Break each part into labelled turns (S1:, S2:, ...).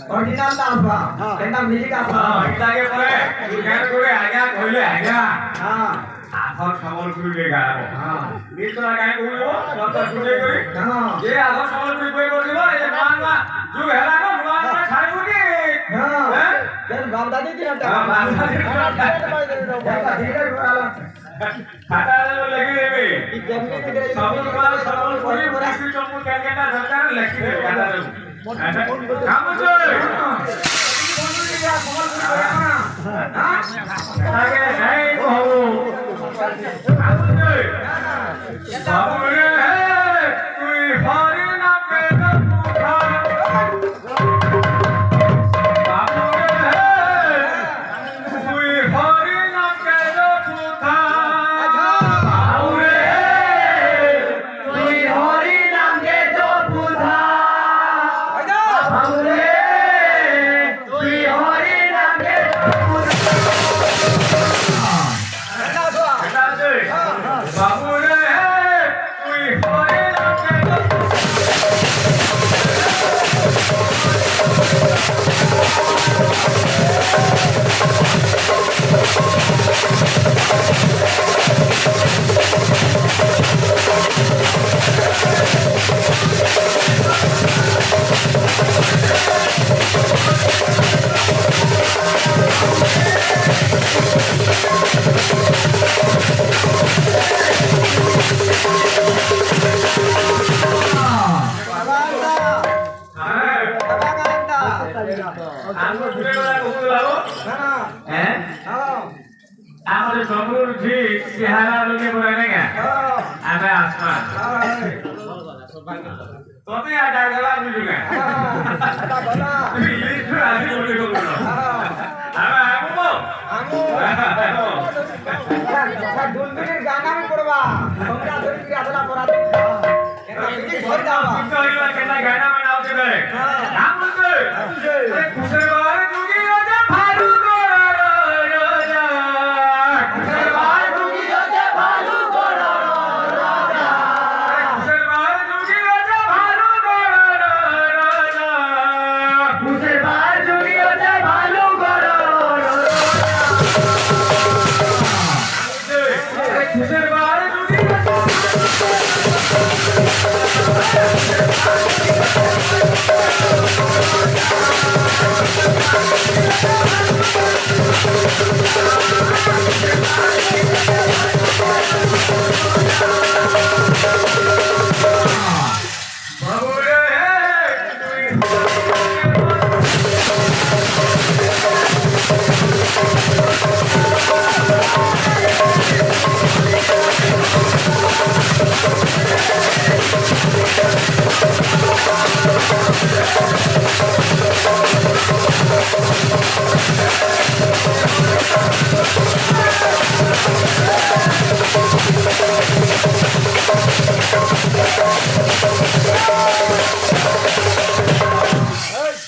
S1: original ना आसबा केना music आसबा
S2: इताके परे गान करे आज्ञा कइले आज्ञा
S1: हां
S2: आखर সম্বলপুরে গাবো
S1: हां
S2: গীতরা গায় কইবো সব শুনে করি
S1: हां
S2: যে আখর সম্বলপুরে কই করদিব এই নয়া যুগ হেলা গো নয়া ছাড়িব কি
S1: हां
S2: হ্যাঁ
S1: দেন বাপ দাদি দিন
S2: খাতা লাগি দেবে
S1: ই কেমনে করে
S2: সম্বলপুরে বরাসি চম্পু কেনকেটা দরকার লেখি দেবে খাতা দেব কাম কর আগে নাই বাবু বাবু রে তুই হরি না কে পুঠা বাবু রে তুই হরি না কে পুঠা বাবু রে তুই হরি না কে পুঠা বাবু রে তুই হরি না কে বাবু রে তুই হরি না কে আমো ঘুরে বেড়া কত লাগো হ্যাঁ আমাদের সবুর জি চেহারা লোকে বলে না আমি আসমা তোতে আটা গলা বুঝু না তুমি লিখু আজি বলে গো আমি আমো
S1: দুলদুলির গান আমি পড়বা তোমরা ধরে কি আসলা পড়া এটা কি ধরে দাও
S2: কিন্তু হইলা কেনা গানা বানাও দিবে নাম বলতে আরে খুশে বারে জুগি ওতে ভালু গোরা রাজা খুশে বারে জুগি ওতে ভালু গোরা রাজা খুশে বারে জুগি ওতে ভালু গোরা রাজা খুশে বারে জুগি ওতে ভালু গোরা রাজা খুশে বারে জুগি বাবু রে তুই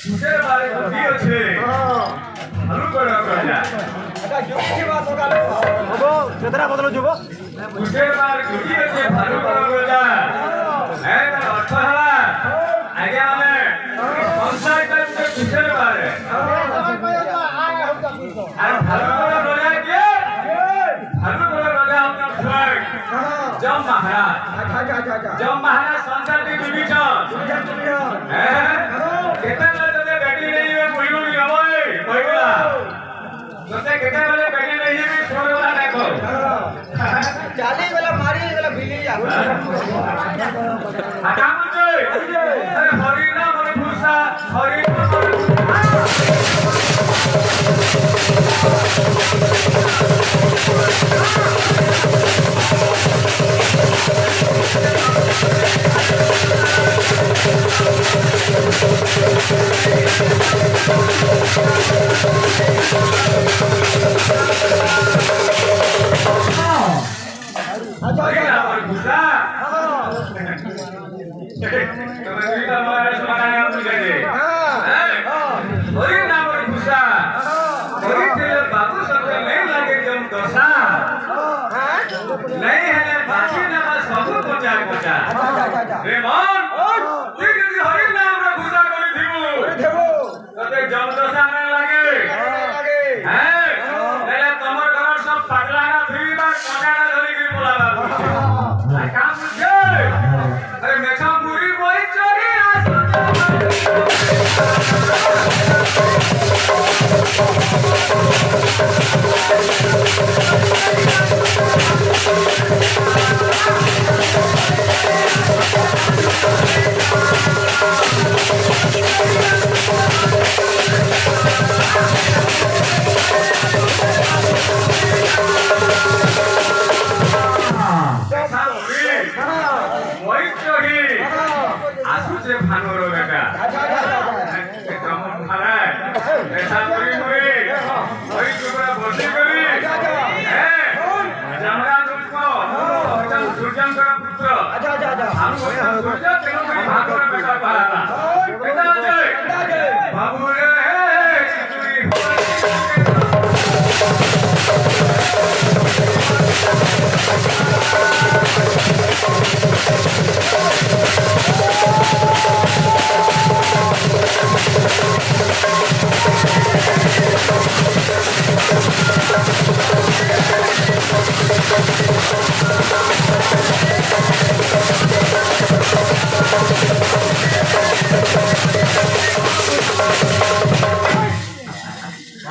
S2: খুশে বারে কি আছে ভালু গোরা রাজা
S1: এটা যুক্তি বাস গেল
S3: হবো কেতরা বদল যুব
S2: খুশে বার জুগি আছে ভালু গোরা রাজা এই অর্থ হলা আগে আমি সংসার করতে খুশে বারে আর ভালু গোরা রাজা কে ভালু গোরা রাজা আপনার স্বয়ং জম মহারাজ জম মহারাজ সংসার के बीच हैं केते लते बैठी नहीं है कोई नहीं होए कोईला जते केते वाले बैठी नहीं है छोड़ वाला देखो
S1: चाली वाला मारी वाला बिली जा
S2: हटा मुझे अरे हरी ना हरी फुसा हरी हरी ना हरी फुसा तुम्हें भी हमारे समाधान आप मुझे दे हरी ना हरी फुसा हरी तेरे बाबू सबसे नहीं लगे जम दशा नहीं है ना बाकी ना बस सबको पहुंचा रे मान তুই যদি হরি নাম রে ঘুষা করি দিবু বাবু রে তুই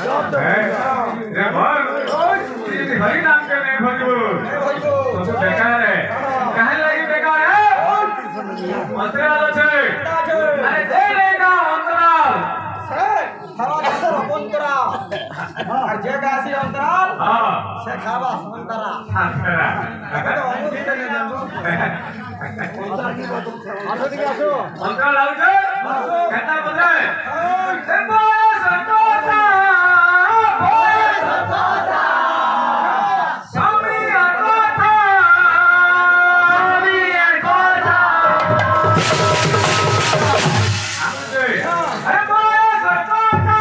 S2: रे बोल तुझे हरि नाम के नहीं भजबू तो बेकार है काहे लगी बेकार है अंतराल আছে अरे दे लेगा अंतराल
S1: সে খাওয়া দাওয়ার অন্তরা আর যে গাছি অন্তরাল
S2: हां
S1: সে খাওয়া অন্তরা
S2: अंतराल
S1: এটা অনুদিত না জানো আসো দিকে আসো
S2: अंतराल आउছে कहता बोले ए बोल संतोषा बोल संतोषा सामिया कोठा अरे बोल संतोषा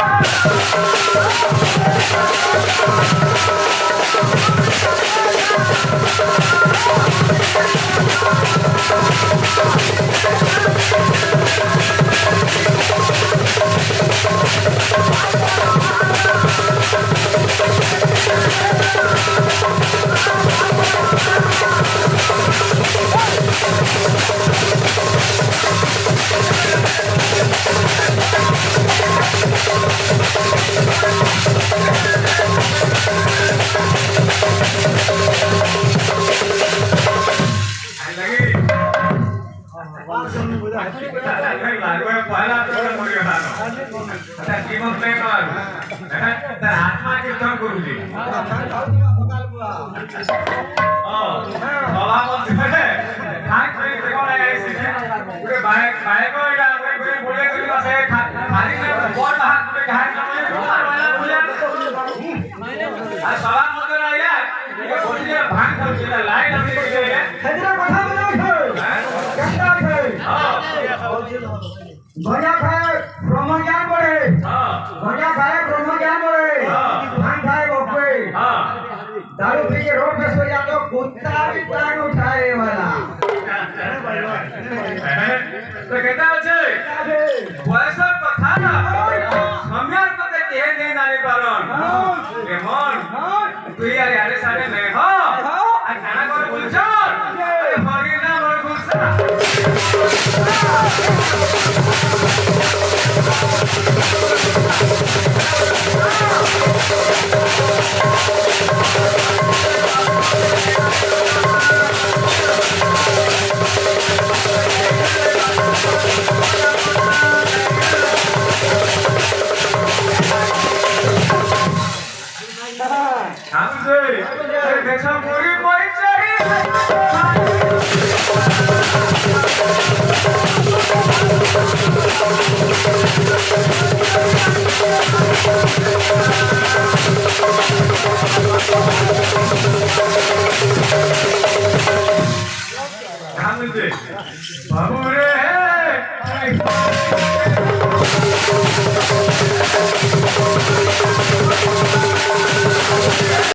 S2: आत्मा कीर्तन करूची
S1: সকাল বুয়া
S2: बाबा बोलते खाई खाई देखो ना ऐसे पूरे बाइक बाइक को इधर कोई बोले कोई पासे खाली में बहुत हाथ में घाट ना बोले आज बाबा बोलते रहा यार ये बोलिए भांग कर दिया लाइन हमने के लिए
S1: হেদিরা কথা বলে উঠো কেমন আছে
S2: हां
S1: গজা খায় ব্রহ্মজ্ঞান পড়ে
S2: हां
S1: গজা খায় ব্রহ্মজ্ঞান পড়ে ভান খায় বকবে
S2: हां
S1: दारू पी के रोड पे सो जा तो कुत्ता भी टांग उठाए वाला
S2: तो कहता है वैसा कथा ना हमें तो के नहीं नानी पालन के मन तू यार यारे सारे नहीं हो आ खाना को बोलछो अरे हरि ना मोर गुस्सा हमसे देखा पूरी मोई चाहिए हमसे बाबू रे